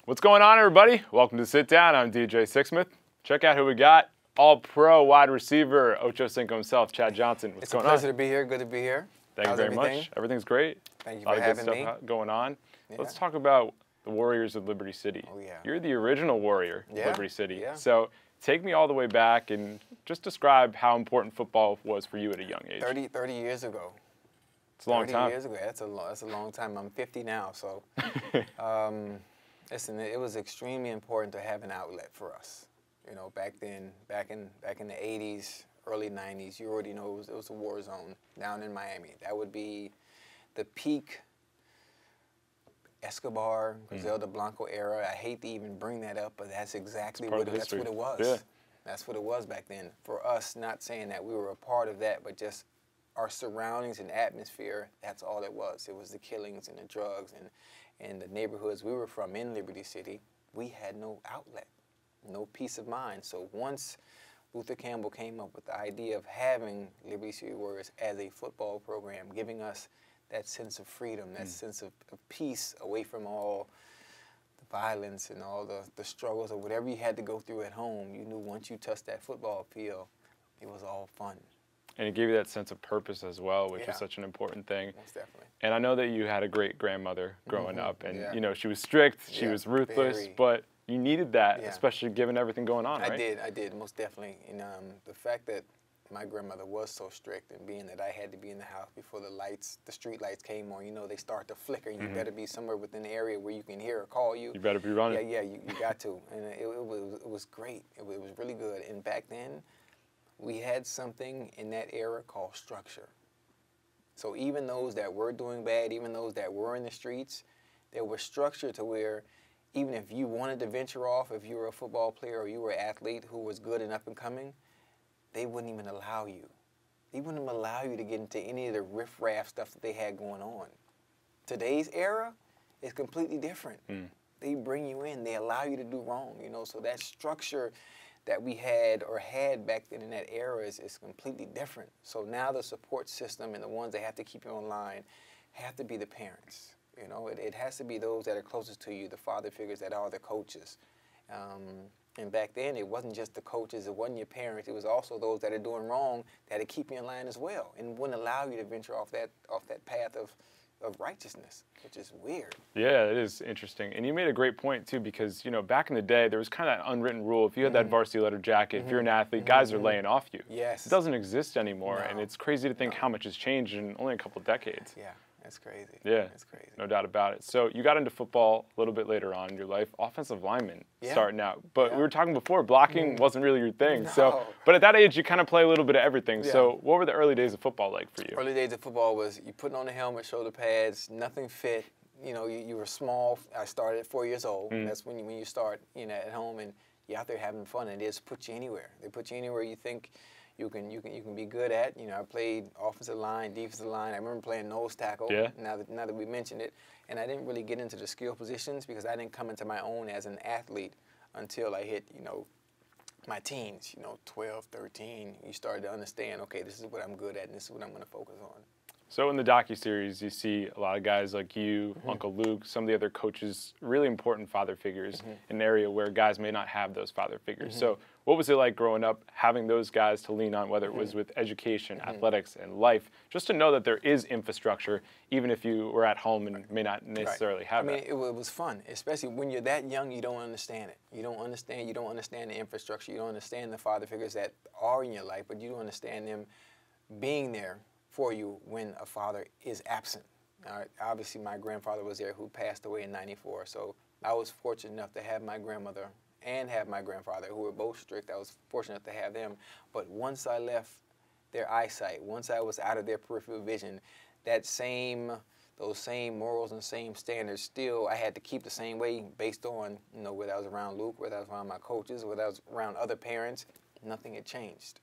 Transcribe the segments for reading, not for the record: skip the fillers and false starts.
What's going on, everybody? Welcome to Sit Down. I'm DJ Sixsmith. Check out who we got. All-pro wide receiver, Ocho Cinco himself, Chad Johnson. What's going on? It's a pleasure to be here. Good to be here. Thank you very much. Everything's great. Thank you for having me. A lot of good stuff going on. Yeah. Let's talk about the Warriors of Liberty City. Oh, yeah. You're the original Warrior of Liberty City. Yeah. So take me all the way back and just describe how important football was for you at a young age. 30 years ago. It's a long 30 time. years ago. That's a long time. I'm 50 now, so listen, it was extremely important to have an outlet for us. You know, back then, back in the 80s, early 90s, you already know it was a war zone down in Miami. That would be the peak Escobar, Griselda Blanco era. I hate to even bring that up, but that's exactly what it was. Yeah. That's what it was back then. For us, not saying that we were a part of that, but just our surroundings and atmosphere, that's all it was. It was the killings and the drugs and the neighborhoods we were from in Liberty City. We had no outlet, no peace of mind. So once Luther Campbell came up with the idea of having Liberty City Warriors as a football program, giving us that sense of freedom, that sense of peace away from all the violence and all the struggles or whatever you had to go through at home, you knew once you touched that football field, it was all fun. And it gave you that sense of purpose as well, which is such an important thing. Most definitely. And I know that you had a great grandmother growing up, and you know, she was strict, she was ruthless, but you needed that, especially given everything going on, right? I did, most definitely. And the fact that my grandmother was so strict, and being that I had to be in the house before the street lights came on, you know, they start to flicker. You better be somewhere within the area where you can hear or call you. You better be running. Yeah, you got to. And it was great. It was really good. And back then, we had something in that era called structure. So even those that were doing bad, even those that were in the streets, there was structure to where even if you wanted to venture off, if you were a football player or you were an athlete who was good and up and coming, they wouldn't even allow you. They wouldn't even allow you to get into any of the riff-raff stuff that they had going on. Today's era is completely different. They bring you in. They allow you to do wrong, you know, so that structure that we had back then in that era is completely different. So now the support system and the ones that have to keep you in line have to be the parents. You know, it has to be those that are closest to you, the father figures that are the coaches. And back then, it wasn't just the coaches, it wasn't your parents, it was also those that are doing wrong that would keep you in line as well and wouldn't allow you to venture off that path of righteousness, which is weird. Yeah, it is interesting. And you made a great point, too, because, you know, back in the day, there was kind of that unwritten rule. If you had that varsity letter jacket, if you're an athlete, guys are laying off you. Yes. It doesn't exist anymore, and it's crazy to think how much has changed in only a couple of decades. Yeah, that's crazy. Yeah, that's crazy. No doubt about it. So you got into football a little bit later on in your life, offensive lineman starting out. But we were talking before, blocking wasn't really your thing. No. So, but at that age, you kind of play a little bit of everything. So what were the early days of football like for you? Early days of football was you putting on a helmet, shoulder pads, nothing fit. You know, you were small. I started at 4 years old. That's when you start, you know, at home and you're out there having fun. And they just put you anywhere. They put you anywhere you think you can be good at. You know, I played offensive line, defensive line. I remember playing nose tackle. Yeah. Now that we mentioned it, and I didn't really get into the skill positions because I didn't come into my own as an athlete until I hit, you know, my teens. You know, 12, 13. You started to understand. Okay, this is what I'm good at, and this is what I'm going to focus on. So in the docuseries, you see a lot of guys like you, Uncle Luke, some of the other coaches, really important father figures in an area where guys may not have those father figures. So what was it like growing up, having those guys to lean on, whether it was with education, athletics, and life, just to know that there is infrastructure, even if you were at home and may not necessarily have it? I mean, it was fun, especially when you're that young, you don't understand it. You don't understand the infrastructure. You don't understand the father figures that are in your life, but you don't understand them being there for you when a father is absent. Obviously, my grandfather was there who passed away in '94, so I was fortunate enough to have my grandmother and have my grandfather, who were both strict. I was fortunate to have them. But once I left their eyesight, once I was out of their peripheral vision, those same morals and same standards still I had to keep the same way based on, you know, whether I was around Luke, whether I was around my coaches, whether I was around other parents, nothing had changed.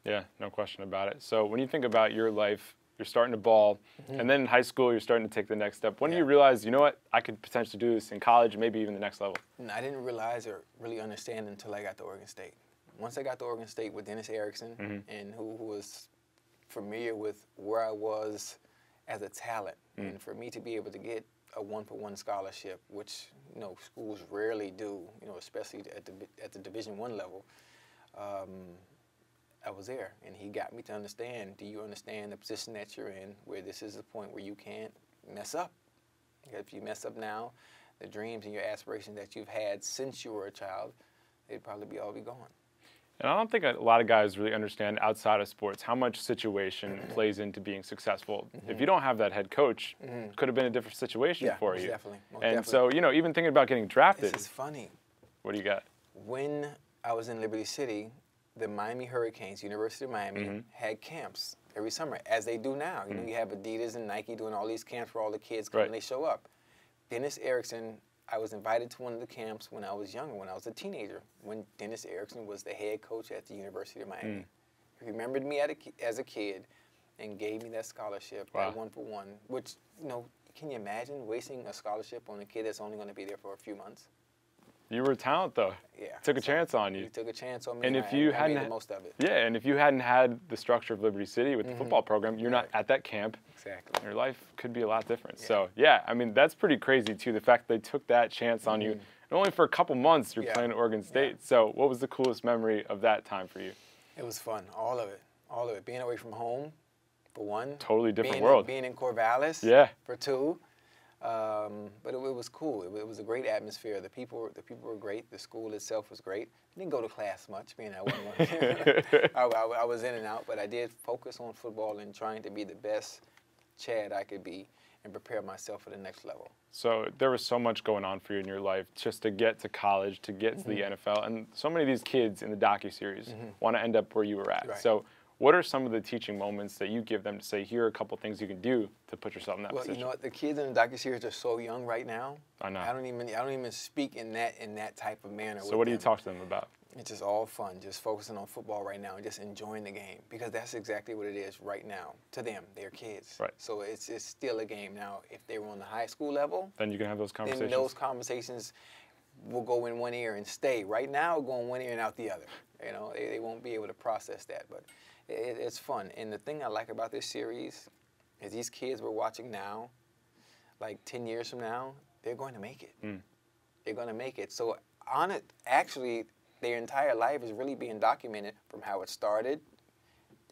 Yeah, no question about it. So when you think about your life, you're starting to ball, and then in high school, you're starting to take the next step. When do you realize, you know what, I could potentially do this in college, maybe even the next level? I didn't realize or really understand until I got to Oregon State. Once I got to Oregon State with Dennis Erickson, and who was familiar with where I was as a talent, and for me to be able to get a one-for-one scholarship, which schools rarely do, especially at the Division I level. I was there, and he got me to understand, do you understand the position that you're in, where this is the point where you can't mess up? If you mess up now, the dreams and your aspirations that you've had since you were a child, they'd probably all be gone. And I don't think a lot of guys really understand outside of sports how much situation plays into being successful. If you don't have that head coach, it could have been a different situation for you. Definitely. Most and definitely. so, even thinking about getting drafted. This is funny. What do you got? When I was in Liberty City, the Miami Hurricanes, University of Miami, had camps every summer, as they do now. You have Adidas and Nike doing all these camps for all the kids when they show up. Dennis Erickson, I was invited to one of the camps when I was younger, when I was a teenager, when Dennis Erickson was the head coach at the University of Miami. He remembered me as a kid and gave me that scholarship, that one-for-one, which, can you imagine wasting a scholarship on a kid that's only going to be there for a few months? You were a talent, though. Yeah. Took a chance on you. He took a chance on me, and if you I hadn't made the most of it. Yeah, and if you hadn't had the structure of Liberty City with the football program, you're not at that camp. Exactly. Your life could be a lot different. So, yeah, I mean, that's pretty crazy, too, the fact that they took that chance on you. And only for a couple months you're playing at Oregon State. So what was the coolest memory of that time for you? It was fun, all of it. All of it. Being away from home, for one. Totally different world. Being in Corvallis, for two. But it was cool. It was a great atmosphere. The people were great. The school itself was great. I didn't go to class much, being I wasn't I was in and out, but I did focus on football and trying to be the best Chad I could be and prepare myself for the next level. So there was so much going on for you in your life just to get to college, to get to the NFL, and so many of these kids in the docuseries want to end up where you were at. So what are some of the teaching moments that you give them to say, here are a couple things you can do to put yourself in that position? Well, you know what? The kids in the docuseries are so young right now. I know. I don't even speak in that type of manner. So what do you talk to them about? It's just all fun, just focusing on football right now and just enjoying the game, because that's exactly what it is right now to them. They're kids. Right. So it's still a game. Now, if they were on the high school level, then you can have those conversations. Then those conversations will go in one ear and stay. Right now, it'll go in one ear and out the other. They won't be able to process that, but it's fun. And the thing I like about this series is these kids we're watching now, like 10 years from now, they're going to make it. They're going to make it. So on it, actually, their entire life is really being documented from how it started,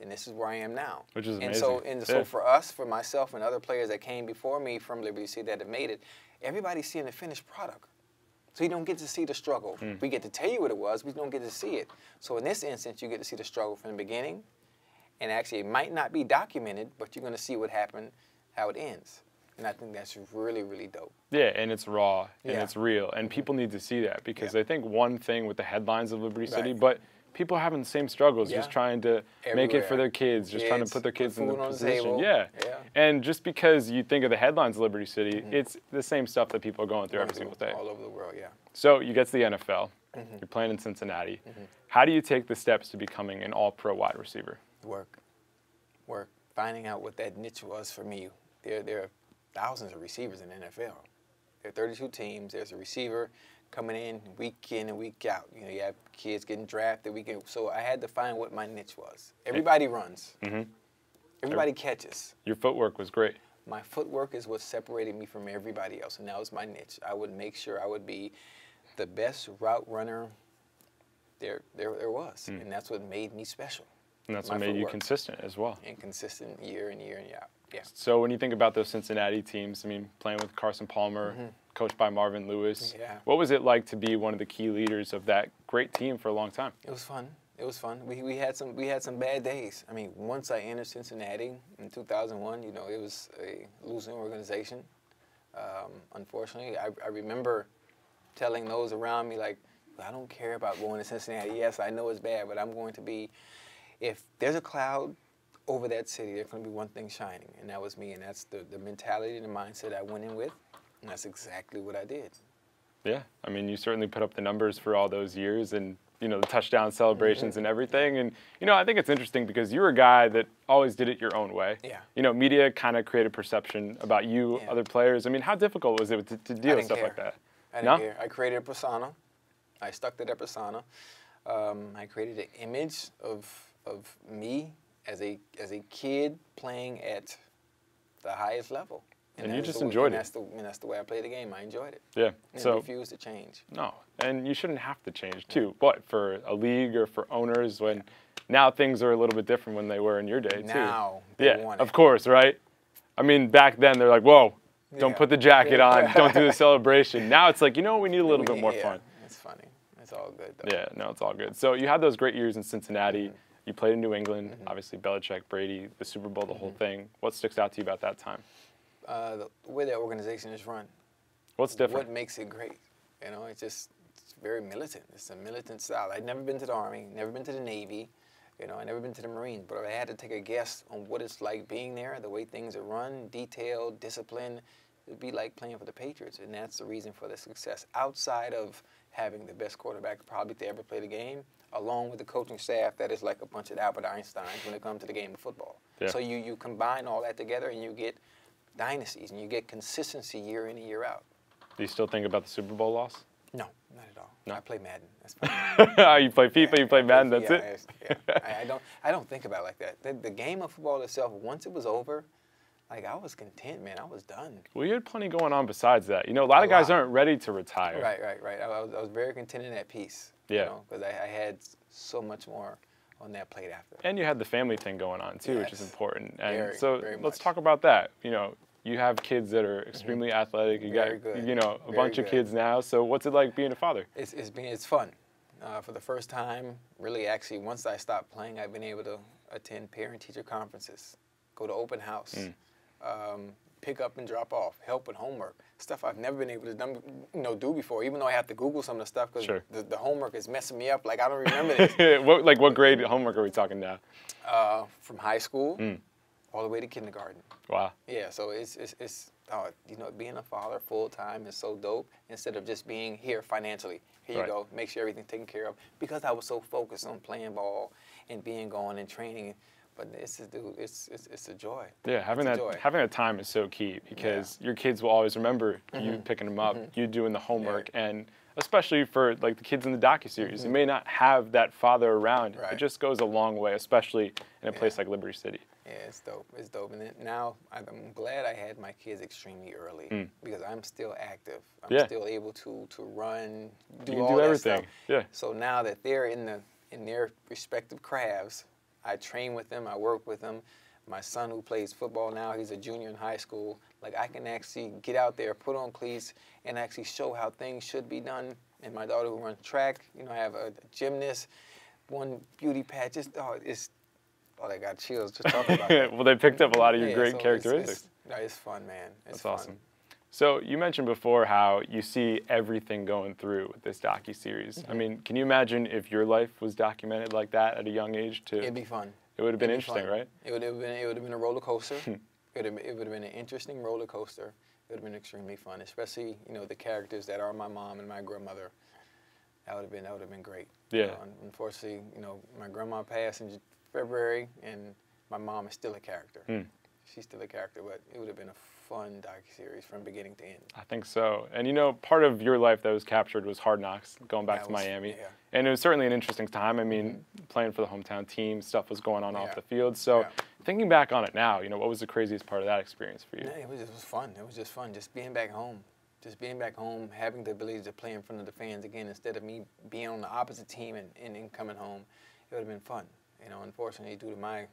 and this is where I am now. Which is amazing. And so for us, for myself and other players that came before me from Liberty City that have made it, everybody's seeing the finished product. So you don't get to see the struggle. We get to tell you what it was, we don't get to see it. So in this instance, you get to see the struggle from the beginning, and actually it might not be documented, but you're going to see what happened, how it ends. And I think that's really, really dope. Yeah, and it's raw, and it's real, and people need to see that, because I think one thing with the headlines of Liberty City, but people having the same struggles, just trying to make it for their kids, just trying to put their kids in the position. And just because you think of the headlines of Liberty City, it's the same stuff that people are going through every single day. All over the world, So you get to the NFL, you're playing in Cincinnati. How do you take the steps to becoming an all-pro wide receiver? Work. Finding out what that niche was for me. There are thousands of receivers in the NFL. There are 32 teams. There's a receiver coming in and week out. You have kids getting drafted weekend. So I had to find what my niche was. Everybody runs. Everybody catches. Your footwork was great. My footwork is what separated me from everybody else, and that was my niche. I would make sure I would be the best route runner there was, and that's what made me special. And that's what made you consistent as well. And consistent year in, year out. Yeah. So when you think about those Cincinnati teams, I mean, playing with Carson Palmer, coached by Marvin Lewis, what was it like to be one of the key leaders of that great team for a long time? It was fun. It was fun. We had some bad days. I mean, once I entered Cincinnati in 2001, it was a losing organization. Unfortunately, I remember telling those around me, like, I don't care about going to Cincinnati. Yes, I know it's bad, but I'm going to be. If there's a cloud over that city, there's going to be one thing shining, and that was me. And that's the mentality and the mindset I went in with, and that's exactly what I did. Yeah, I mean, you certainly put up the numbers for all those years, and the touchdown celebrations and everything. And I think it's interesting because you were a guy that always did it your own way. Yeah. Media kind of created perception about you, other players. I mean, how difficult was it to deal with stuff like that? I didn't care. I created a persona. I stuck to that persona. I created an image of me as a kid playing at the highest level And you just enjoyed it. That's the way I play the game. I enjoyed it. Yeah. And so refuse to change. No, and you shouldn't have to change too. But for a league or for owners, when now things are a little bit different when they were in your day too. Now they want it. Of course, right? I mean, back then they're like, whoa, don't put the jacket on, don't do the celebration. Now it's like, you know what, we need a little bit more fun. It's funny. It's all good though. Yeah, no, it's all good. So you had those great years in Cincinnati. You played in New England, obviously Belichick, Brady, the Super Bowl, the whole thing. What sticks out to you about that time? The way that organization is run. What's different? What makes it great? You know, it's very militant. It's a militant style. I'd never been to the Army, never been to the Navy. You know, I'd never been to the Marines. But if I had to take a guess on what it's like being there, the way things are run, detailed, disciplined, it'd be like playing for the Patriots. And that's the reason for the success. Outside of having the best quarterback probably to ever play the game, along with the coaching staff that is like a bunch of Albert Einsteins when it comes to the game of football. Yeah. So you combine all that together and you get dynasties and you get consistency year in and year out. Do you still think about the Super Bowl loss? No, not at all. No. I play Madden. That's fine. You play FIFA, you play Madden, that's it? I don't think about it like that. The game of football itself, once it was over, like I was content, man. I was done. Well, you had plenty going on besides that. You know, a lot of guys aren't ready to retire. Right. I was very content in that piece. Yeah. You know, because I had so much more on that plate after. And you had the family thing going on too, which is important. And so very let's much. talk about that. You know, you have kids that are extremely athletic. You got, you know, a bunch of kids now. So what's it like being a father? It's fun. For the first time, really, actually, once I stopped playing, I've been able to attend parent-teacher conferences, go to open house, pick up and drop off, help with homework, stuff I've never been able to do before, even though I have to Google some of the stuff because the homework is messing me up. Like, I don't remember this. what grade homework are we talking now? From high school all the way to kindergarten. Wow. Yeah, so it's you know, being a father full-time is so dope instead of just being here financially. Here you go, make sure everything's taken care of. Because I was so focused on playing ball and being gone and training. But it's a joy. Yeah, having that time is so key because your kids will always remember you picking them up, you doing the homework, and especially for like the kids in the docuseries, you may not have that father around. It just goes a long way, especially in a place like Liberty City. Yeah, it's dope. It's dope. And now I'm glad I had my kids extremely early because I'm still active. I'm still able to run, do all that stuff. Yeah. So now that they're in their respective crafts, I train with them, I work with them. My son who plays football now, he's a junior in high school. Like I can actually get out there, put on cleats, and actually show how things should be done. And my daughter who runs track, you know, I have a gymnast, one beauty patch. I got chills just talking about that. Well, they picked up a lot of your great characteristics. It's fun, man. That's awesome. So you mentioned before how you see everything going through with this docuseries. I mean, can you imagine if your life was documented like that at a young age? It'd be fun. It would have been interesting, right? It would have been a roller coaster. It would have been an interesting roller coaster. It would have been extremely fun, especially the characters that are my mom and my grandmother. That would have been great. Yeah. Unfortunately, my grandma passed in February, and my mom is still a character. She's still a character, but it would have been a fun docuseries from beginning to end. I think so. And part of your life that was captured was Hard Knocks, going back to Miami. Yeah. And it was certainly an interesting time. I mean, playing for the hometown team, stuff was going on off the field. So thinking back on it now, what was the craziest part of that experience for you? Yeah, it was fun. It was just fun, just being back home. Just being back home, having the ability to play in front of the fans again instead of me being on the opposite team and coming home. It would have been fun. Unfortunately, due to my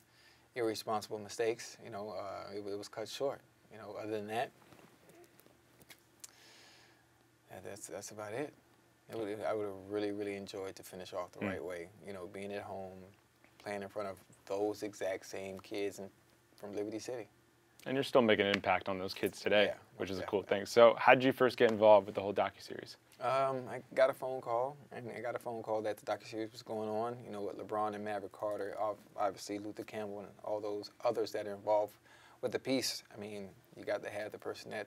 irresponsible mistakes, it was cut short. Other than that, that's about it. I would have really, really enjoyed to finish off the right way. Being at home, playing in front of those exact same kids from Liberty City. And you're still making an impact on those kids today, which is a cool thing. So how did you first get involved with the whole docuseries? I got a phone call, that the docuseries was going on, with LeBron and Maverick Carter, obviously Luther Campbell and all those others that are involved with the piece. I mean, you got to have the person that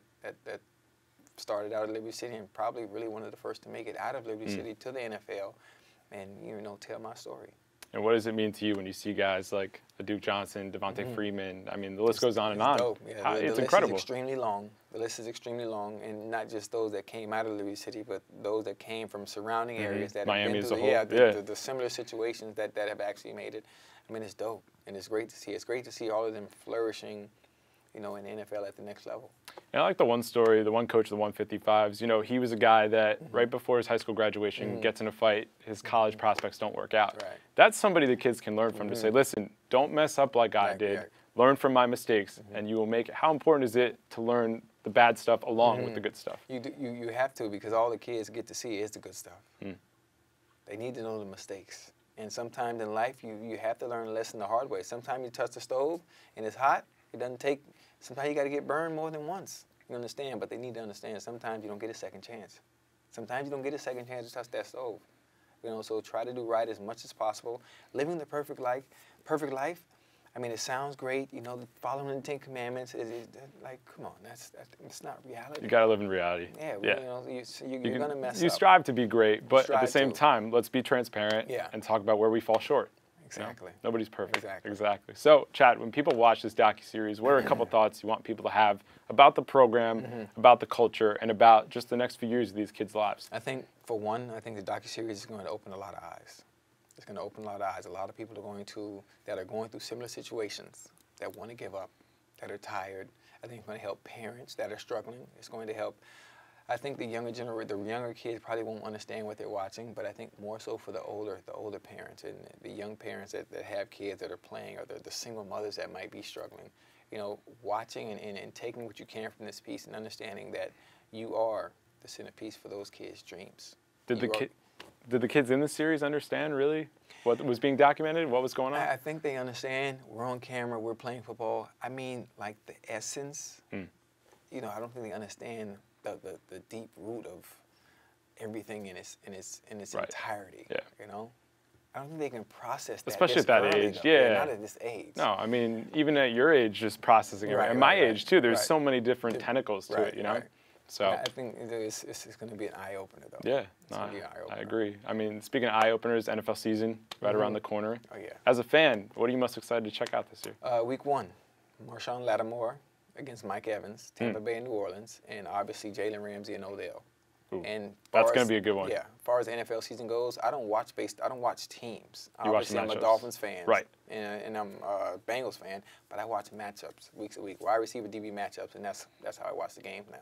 started out at Liberty City and probably really one of the first to make it out of Liberty City to the NFL and, tell my story. And what does it mean to you when you see guys like Duke Johnson, Devontae Freeman? I mean, the list goes on and on. Dope. Yeah, it's incredible. The list is extremely long. The list is extremely long, and not just those that came out of Liberty City, but those that came from surrounding areas that Miami have been through the similar situations that have actually made it. I mean, it's dope, and it's great to see. It's great to see all of them flourishing you know, in the NFL at the next level. And I like the one story, the one coach of the 155s. You know, he was a guy that right before his high school graduation gets in a fight, his college prospects don't work out. Right. That's somebody the kids can learn from to say, listen, don't mess up like I did. Learn from my mistakes, and you will make it. How important is it to learn the bad stuff along with the good stuff? You have to, because all the kids get to see is the good stuff. They need to know the mistakes. And sometimes in life, you have to learn a lesson the hard way. Sometimes you touch the stove and it's hot. It doesn't take, sometimes you got to get burned more than once. You understand? But they need to understand sometimes you don't get a second chance. Sometimes you don't get a second chance to touch that stove. You know, so try to do right as much as possible. Living the perfect life, I mean, it sounds great, you know, following the 10 Commandments. Like, come on, that's not reality. You got to live in reality. Yeah, well, you know, you're going to mess up. You strive to be great, but at the same time, let's be transparent and talk about where we fall short. Exactly. You know? Nobody's perfect. Exactly. So, Chad, when people watch this docuseries, what are a couple thoughts you want people to have about the program, about the culture, and about just the next few years of these kids' lives? I think, for one, I think the docuseries is going to open a lot of eyes. It's going to open a lot of eyes. A lot of people that are going through similar situations, that want to give up, that are tired. I think it's going to help parents that are struggling. It's going to help. I think the younger kids probably won't understand what they're watching, but I think more so for the older parents and the young parents that have kids that are playing, or the single mothers that might be struggling. You know, watching and taking what you can from this piece and understanding that you are the centerpiece for those kids' dreams. Did the kids in the series understand really what was being documented, what was going on? I think they understand. We're on camera. We're playing football. I mean, like the essence. You know, I don't think they understand the deep root of everything in its entirety. Yeah. You know, I don't think they can process that. Especially at that early, age. though. Yeah. Not at this age. No, I mean, even at your age, just processing it. At my age too, there's so many different tentacles to it. You know. So I think it's going to be an eye-opener, though. Yeah, no, I agree. I mean, speaking of eye-openers, NFL season right around the corner. Oh, yeah. As a fan, what are you most excited to check out this year? Week 1, Marshawn Lattimore against Mike Evans, Tampa Bay and New Orleans, and obviously Jalen Ramsey and Odell. Ooh, and that's going to be a good one. Yeah, as far as the NFL season goes, I don't watch teams. Obviously, I'm a Dolphins fan, right? And I'm a Bengals fan, but I watch matchups week to week. Wide receiver DB matchups, and that's how I watch the game now.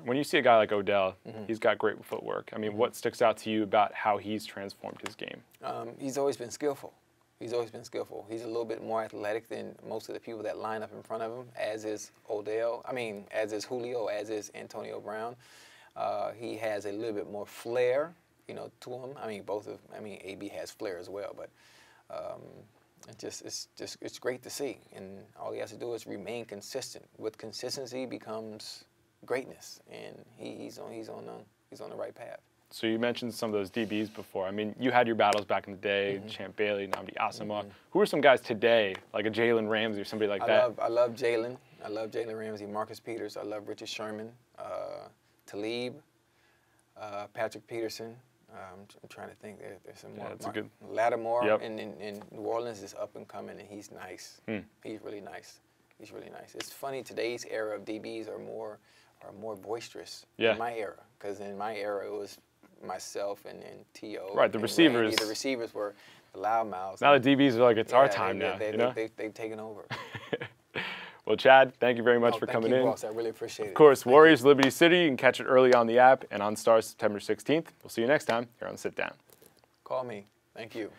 When you see a guy like Odell, he's got great footwork. I mean, what sticks out to you about how he's transformed his game? He's always been skillful. He's a little bit more athletic than most of the people that line up in front of him, as is Odell. I mean, as is Julio, as is Antonio Brown. He has a little bit more flair, you know, to him. I mean, AB has flair as well, but it's great to see. And all he has to do is remain consistent. With consistency becomes greatness, and he's on the right path. So you mentioned some of those DBs before. I mean, you had your battles back in the day, Champ Bailey, Nnamdi Asomugha. Who are some guys today, like a Jalen Ramsey or somebody like that? I love Jalen. I love Jalen Ramsey, Marcus Peters. I love Richard Sherman, Talib, Patrick Peterson. I'm trying to think. There's some more. That's a good. Lattimore in New Orleans is up and coming, and he's nice. He's really nice. It's funny, today's era of DBs are more boisterous in my era, because in my era it was myself and T.O. Right, the receivers. Randy. The receivers were the loudmouths. Now the DBs are like, it's our time now. They've taken over. Well, Chad, thank you very much for coming in. Boss. I really appreciate it. Of course, Warriors Liberty City. You can catch it early on the app and on Stars September 16th. We'll see you next time here on Sit Down. Call me. Thank you.